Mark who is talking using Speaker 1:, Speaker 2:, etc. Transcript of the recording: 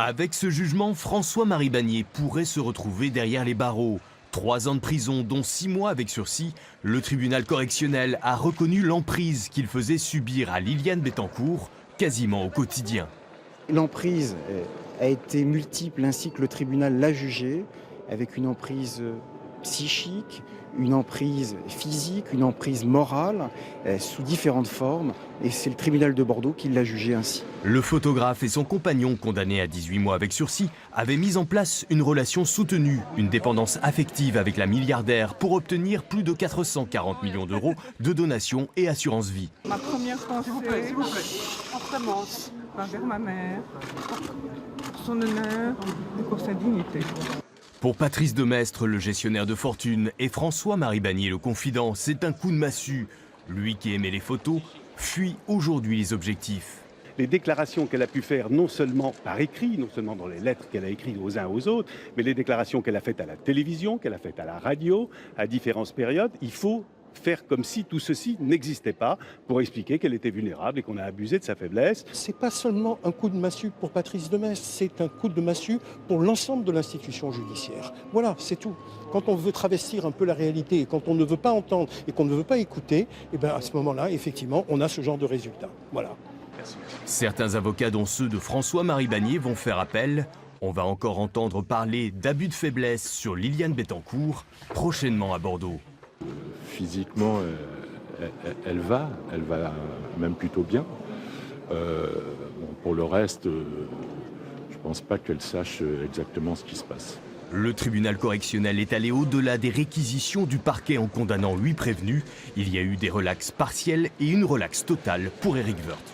Speaker 1: Avec ce jugement, François-Marie Bagné pourrait se retrouver derrière les barreaux. 3 ans de prison, dont 6 mois avec sursis, le tribunal correctionnel a reconnu l'emprise qu'il faisait subir à Liliane Bettencourt, quasiment au quotidien.
Speaker 2: L'emprise a été multiple ainsi que le tribunal l'a jugé, avec une emprise psychique, une emprise physique, une emprise morale, sous différentes formes. Et c'est le tribunal de Bordeaux qui l'a jugé ainsi.
Speaker 1: Le photographe et son compagnon, condamnés à 18 mois avec sursis, avaient mis en place une relation soutenue, une dépendance affective avec la milliardaire pour obtenir plus de 440 millions d'euros de donations et assurance vie.
Speaker 3: Ma première pensée, vraiment, va vers ma mère, pour son honneur et pour sa dignité.
Speaker 1: Pour Patrice Demestre, le gestionnaire de fortune, et François-Marie Bagné, le confident, c'est un coup de massue. Lui qui aimait les photos, fuit aujourd'hui les objectifs.
Speaker 4: Les déclarations qu'elle a pu faire, non seulement par écrit, non seulement dans les lettres qu'elle a écrites aux uns aux autres, mais les déclarations qu'elle a faites à la télévision, qu'elle a faites à la radio, à différentes périodes, il faut faire comme si tout ceci n'existait pas pour expliquer qu'elle était vulnérable et qu'on a abusé de sa faiblesse.
Speaker 5: C'est pas seulement un coup de massue pour Patrice Demestre, c'est un coup de massue pour l'ensemble de l'institution judiciaire. Voilà, c'est tout. Quand on veut travestir un peu la réalité et quand on ne veut pas entendre et qu'on ne veut pas écouter, et bien à ce moment-là, effectivement, on a ce genre de résultat. Voilà.
Speaker 1: Certains avocats, dont ceux de François-Marie Bagné, vont faire appel. On va encore entendre parler d'abus de faiblesse sur Liliane Bettencourt, prochainement à Bordeaux.
Speaker 6: Physiquement, elle va même plutôt bien. Pour le reste, je ne pense pas qu'elle sache exactement ce qui se passe.
Speaker 1: Le tribunal correctionnel est allé au-delà des réquisitions du parquet en condamnant 8 prévenus. Il y a eu des relax partiels et une relaxe totale pour Éric Woerth.